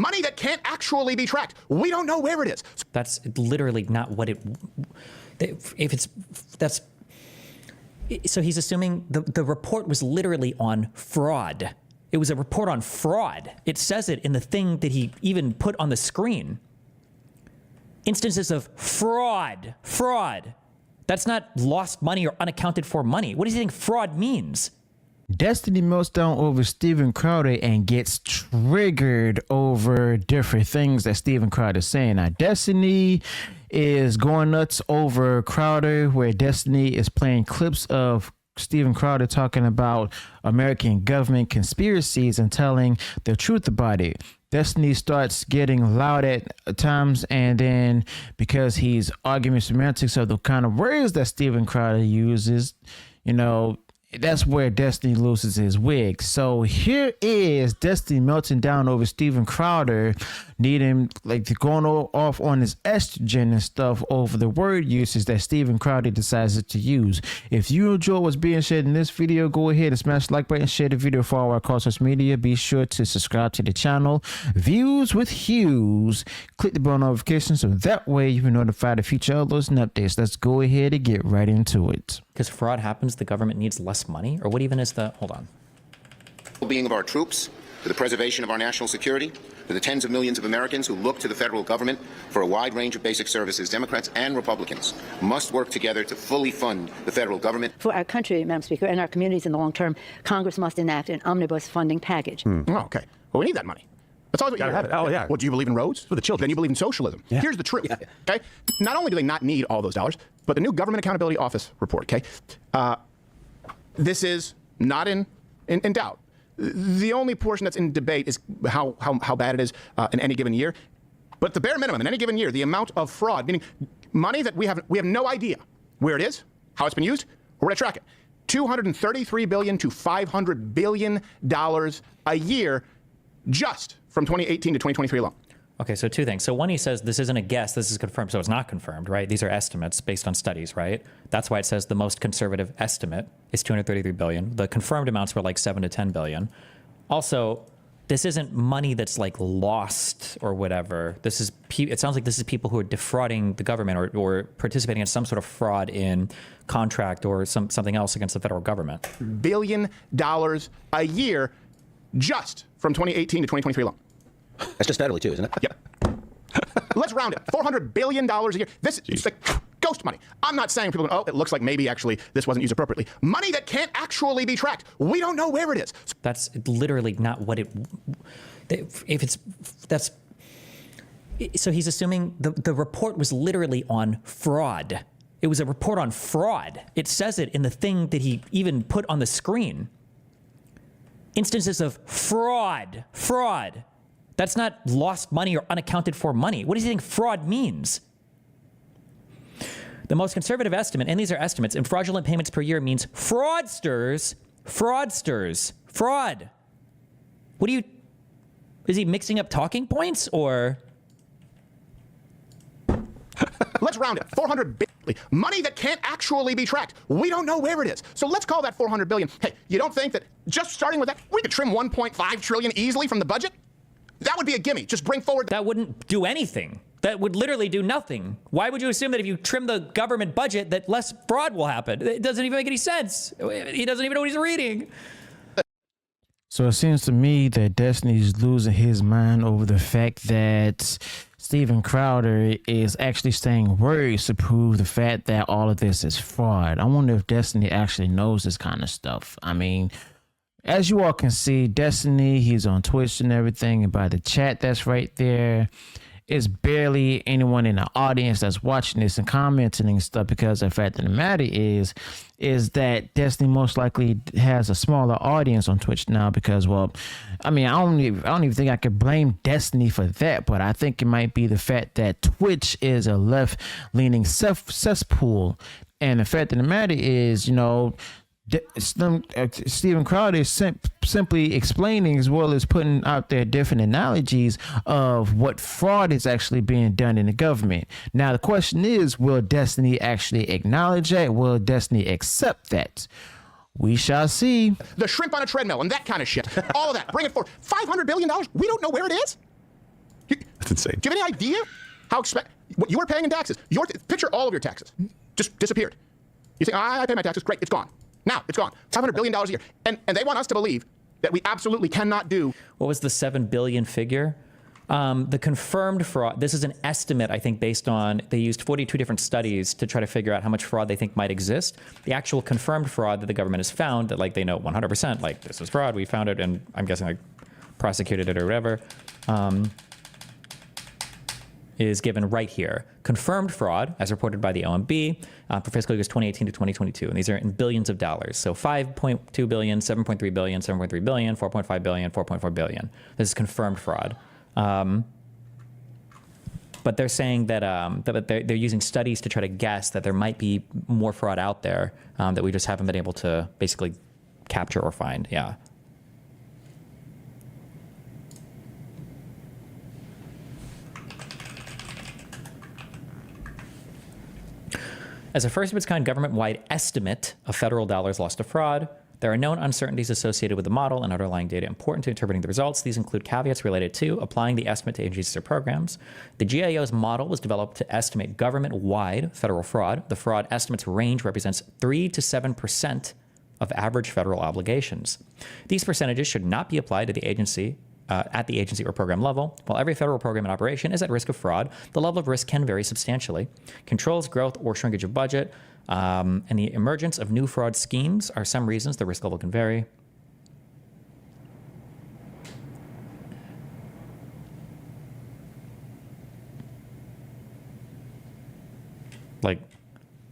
Money that can't actually be tracked. We don't know where it is. That's literally not what it, so he's assuming the report was literally on fraud. It was a report on fraud. It says it in the thing that he even put on the screen. Instances of fraud. That's not lost money or unaccounted for money. What does he think fraud means? Destiny melts down over Steven Crowder and gets triggered over different things that Steven Crowder is saying. Now, Destiny is going nuts over Crowder, where Destiny is playing clips of Steven Crowder talking about American government conspiracies and telling the truth about it. Destiny starts getting loud at times, and then because he's arguing semantics of the kind of words that Steven Crowder uses, you know, that's where Destiny loses his wig. So here is Destiny melting down over Steven Crowder, needing going off on his estrogen and stuff over the word uses that Steven Crowder decides to use. If you enjoy what's being shared in this video, go ahead and smash the like button, share the video, follow our across social media. Be sure to subscribe to the channel, Views with Hughes. Click the bell notification so that way you can notify the future uploads and updates. Let's go ahead and get right into it. Because fraud happens, the government needs less money? Or what even is the, hold on. Well-being of our troops, for the preservation of our national security, for the tens of millions of Americans who look to the federal government for a wide range of basic services, Democrats and Republicans must work together to fully fund the federal government. For our country, Madam Speaker, and our communities in the long term, Congress must enact an omnibus funding package. Oh, okay. Well, we need that money. That's all we got to have it. Oh, yeah. What, do you believe in roads for the children? Then you believe in socialism. Yeah. Here's the truth, okay? Not only do they not need all those dollars, but the new Government Accountability Office report, okay? This is not in doubt. The only portion that's in debate is how bad it is in any given year. But the bare minimum in any given year, the amount of fraud, meaning money that we have no idea where it is, how it's been used, or where to track it. $233 billion to $500 billion a year just from 2018 to 2023 alone. Okay, so two things. So one, he says this isn't a guess, this is confirmed. So it's not confirmed, right? These are estimates based on studies, right? That's why it says the most conservative estimate is 233 billion. The confirmed amounts were like 7 to 10 billion. Also, this isn't money that's like lost or whatever. This is, it sounds like this is people who are defrauding the government or participating in some sort of fraud in contract or something else against the federal government. $1 billion a year just from 2018 to 2023 alone. That's just federally too, isn't it? Yep. Let's round it. $400 billion a year. This is like ghost money. I'm not saying people go, oh, it looks like maybe actually this wasn't used appropriately. Money that can't actually be tracked. We don't know where it is. That's literally not what it, so he's assuming the report was literally on fraud. It was a report on fraud. It says it in the thing that he even put on the screen. Instances of fraud. That's not lost money or unaccounted for money. What does he think fraud means? The most conservative estimate, and these are estimates, in fraudulent payments per year means fraudsters. Fraud. What do you, is he mixing up talking points or? Let's round it. $400 billion. Money that can't actually be tracked. We don't know where it is. So let's call that $400 billion. Hey, you don't think that just starting with that, we could trim $1.5 trillion easily from the budget? That would be a gimme. Just bring forward. That wouldn't do anything. That would literally do nothing. Why would you assume that if you trim the government budget that less fraud will happen? It doesn't even make any sense. He doesn't even know what he's reading. So it seems to me that Destiny's losing his mind over the fact that Steven Crowder is actually saying words to prove the fact that all of this is fraud. I wonder if Destiny actually knows this kind of stuff. I mean, as you all can see, Destiny, he's on Twitch and everything, and by the chat that's right there, it's barely anyone in the audience that's watching this and commenting and stuff, because the fact of the matter is that Destiny most likely has a smaller audience on Twitch now because, well, I mean, I don't even think I could blame Destiny for that, but I think it might be the fact that Twitch is a left-leaning cesspool, and the fact of the matter is, you know, Steven Crowder is simply explaining, as well as putting out there different analogies of what fraud is actually being done in the government. Now, the question is, will Destiny actually acknowledge that? Will Destiny accept that? We shall see. The shrimp on a treadmill and that kind of shit. All of that. Bring it forward. $500 billion? We don't know where it is? insane. Do you have any idea how what you are paying in taxes? Picture all of your taxes just disappeared. You think, I pay my taxes, great, it's gone. Now it's gone. $500 billion a year. And they want us to believe that we absolutely cannot do. What was the 7 billion figure? The confirmed fraud, this is an estimate, I think, based on, they used 42 different studies to try to figure out how much fraud they think might exist. The actual confirmed fraud that the government has found, that like they know 100%, like this is fraud, we found it, and I'm guessing like prosecuted it or whatever, is given right here. Confirmed fraud, as reported by the OMB, for fiscal years 2018 to 2022, and these are in billions of dollars. So 5.2 billion, 7.3 billion, 7.3 billion, 4.5 billion, 4.4 billion. This is confirmed fraud. But they're saying that, that they're using studies to try to guess that there might be more fraud out there that we just haven't been able to basically capture or find. Yeah. As a first of its kind government-wide estimate of federal dollars lost to fraud, there are known uncertainties associated with the model and underlying data important to interpreting the results. These include caveats related to applying the estimate to agencies or programs. The GAO's model was developed to estimate government-wide federal fraud. The fraud estimates range represents 3 to 7% of average federal obligations. These percentages should not be applied to the agency at the agency or program level. While every federal program in operation is at risk of fraud, the level of risk can vary substantially. Controls, growth, or shrinkage of budget, and the emergence of new fraud schemes are some reasons the risk level can vary. Like,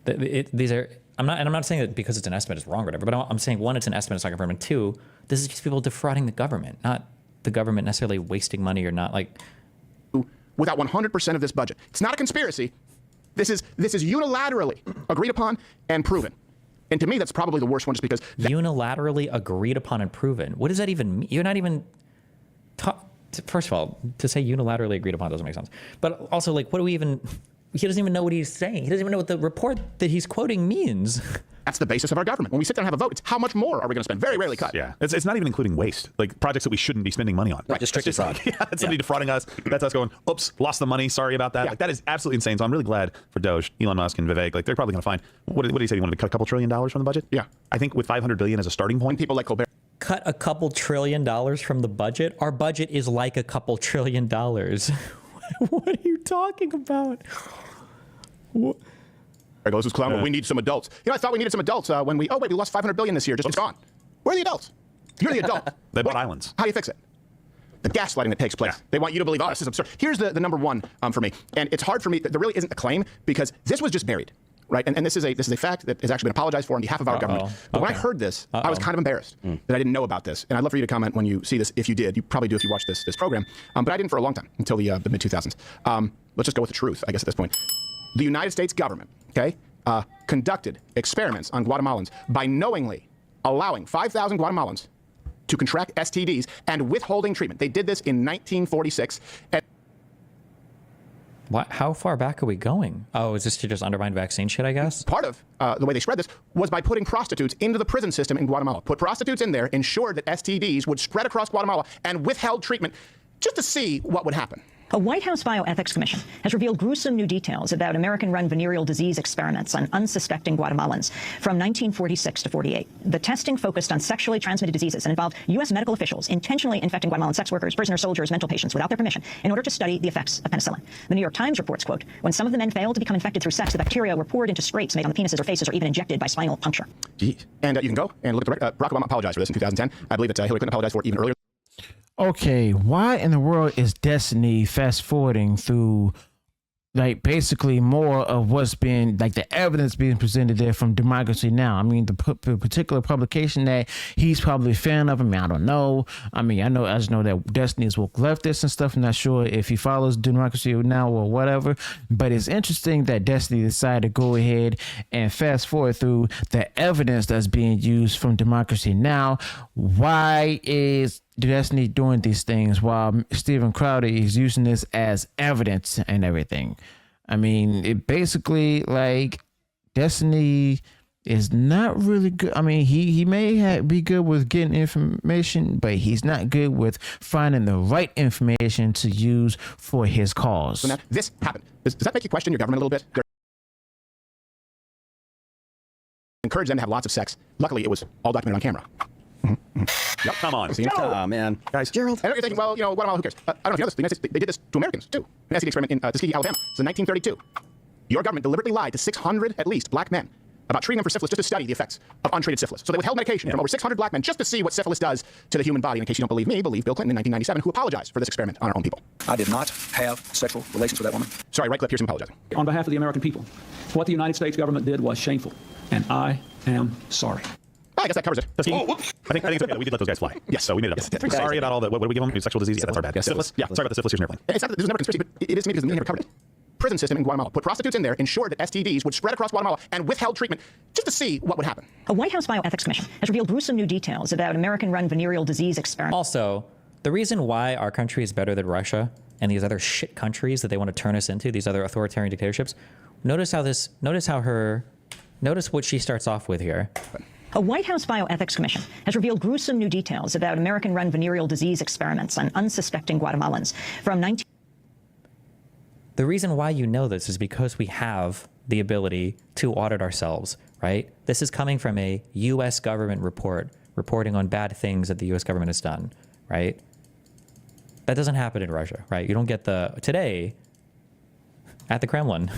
these are, I'm not saying that because it's an estimate it's wrong or whatever, but I'm saying, one, it's an estimate, it's not confirmed, and two, this is just people defrauding the government, not the government necessarily wasting money or not, like. Without 100% of this budget. It's not a conspiracy. This is unilaterally agreed upon and proven. And to me, that's probably the worst one, just because. Unilaterally agreed upon and proven. What does that even mean? You're not even. First of all, to say unilaterally agreed upon doesn't make sense. But also, like, what do we even. He doesn't even know what he's saying. He doesn't even know what the report that he's quoting means. That's the basis of our government. When we sit down and have a vote, it's how much more are we going to spend? Very rarely cut. Yeah, it's not even including waste, like projects that we shouldn't be spending money on. Right, just strictly fraud. Yeah, that's somebody defrauding us. That's us going, oops, lost the money. Sorry about that. Yeah. Like, that is absolutely insane. So I'm really glad for Doge, Elon Musk, and Vivek. Like, they're probably going to find, what did he say? He wanted to cut a couple $1 trillion from the budget? Yeah. I think with $500 billion as a starting point. People like Colbert. Cut a couple $1 trillion from the budget? Our budget is like a couple $1 trillion. What are you talking about? What? There goes this clown. We need some adults. You know, I thought we needed some adults when we lost $500 billion this year. It's gone. Where are the adults? You're the adult. They bought islands. How do you fix it? The gaslighting that takes place. Yeah. They want you to believe, this is absurd. Here's the number one for me. And it's hard for me. There really isn't a claim because this was just buried. Right, and this is a fact that has actually been apologized for on behalf of our government. But when I heard this, I was kind of embarrassed that I didn't know about this. And I'd love for you to comment when you see this, if you did. You probably do if you watch this program. But I didn't for a long time, until the mid-2000s. Let's just go with the truth, I guess, at this point. The United States government, conducted experiments on Guatemalans by knowingly allowing 5,000 Guatemalans to contract STDs and withholding treatment. They did this in 1946. How far back are we going? Oh, is this to just undermine vaccine shit, I guess? Part of the way they spread this was by putting prostitutes into the prison system in Guatemala. Put prostitutes in there, ensured that STDs would spread across Guatemala, and withheld treatment just to see what would happen. A White House bioethics commission has revealed gruesome new details about American-run venereal disease experiments on unsuspecting Guatemalans from 1946 to 48. The testing focused on sexually transmitted diseases and involved U.S. medical officials intentionally infecting Guatemalan sex workers, prisoner soldiers, mental patients without their permission in order to study the effects of penicillin. The New York Times reports, quote, when some of the men failed to become infected through sex, the bacteria were poured into scrapes made on the penises or faces or even injected by spinal puncture. Jeez. And you can go and look at the Barack Obama apologized for this in 2010. I believe that Hillary Clinton apologized for it even earlier. Okay, why in the world is Destiny fast forwarding through like basically more of what's been like the evidence being presented there from Democracy Now? I mean, the particular publication that he's probably a fan of. I mean, I don't know. I just know that Destiny is woke leftist and stuff. I'm not sure if he follows Democracy Now or whatever, but it's interesting that Destiny decided to go ahead and fast forward through the evidence that's being used from Democracy Now. Why is Destiny doing these things while Steven Crowder is using this as evidence and everything? I mean, it basically, like, Destiny is not really good. I mean, he may be good with getting information, but he's not good with finding the right information to use for his cause. So now this happened. Does that make you question your government a little bit? Encourage them to have lots of sex. Luckily, it was all documented on camera. Yep. Come on. Oh, man. Guys. Gerald. I know you're thinking, well, Guatemala, who cares? I don't know if you know this. The United States, they did this to Americans, too. An STD experiment in Tuskegee, Alabama. So in 1932. Your government deliberately lied to 600, at least, black men about treating them for syphilis just to study the effects of untreated syphilis. So they withheld medication from over 600 black men just to see what syphilis does to the human body. And in case you don't believe me, believe Bill Clinton in 1997, who apologized for this experiment on our own people. I did not have sexual relations with that woman. Sorry, right clip, here's him apologizing. On behalf of the American people, what the United States government did was shameful, and I am sorry. Well, I guess that covers it. I think it's okay that we did let those guys fly. Yes, so we made it up. Yes, sorry about all the, what do we give them? Sexual disease? Yeah, that's our bad. Yes, syphilis? Yeah, sorry about the syphilis. Here's an airplane. It's not that this was never a conspiracy, but it is to me because the media never covered it. Prison system in Guatemala put prostitutes in there, ensured that STDs would spread across Guatemala, and withheld treatment just to see what would happen. A White House bioethics commission has revealed gruesome new details about American-run venereal disease experiments. Also, the reason why our country is better than Russia and these other shit countries that they want to turn us into, these other authoritarian dictatorships, notice what she starts off with here. A White House bioethics commission has revealed gruesome new details about American-run venereal disease experiments on unsuspecting Guatemalans from 19... The reason why you know this is because we have the ability to audit ourselves, right? This is coming from a U.S. government report reporting on bad things that the U.S. government has done, right? That doesn't happen in Russia, right? You don't get today at the Kremlin.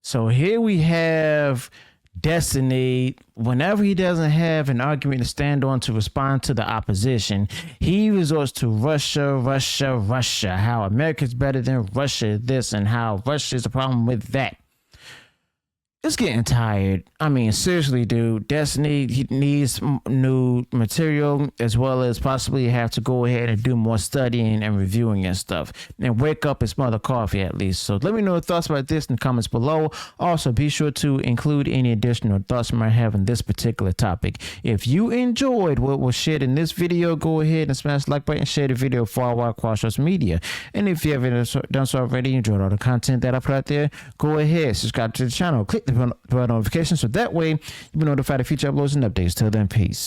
So here we have Destiny. Whenever he doesn't have an argument to stand on to respond to the opposition, he resorts to Russia, how America's better than Russia, this, and how Russia is a problem with that. It's getting tired. I mean, seriously, dude. Destiny, he needs new material, as well as possibly have to go ahead and do more studying and reviewing and stuff. And wake up and smell the coffee at least. So let me know your thoughts about this in the comments below. Also, be sure to include any additional thoughts you might have on this particular topic. If you enjoyed what was shared in this video, go ahead and smash the like button and share the video far wide across social media. And if you haven't done so already, enjoyed all the content that I put out there, go ahead, subscribe to the channel, click the bell notifications so that way you'll be notified of future uploads and updates. Till then, peace.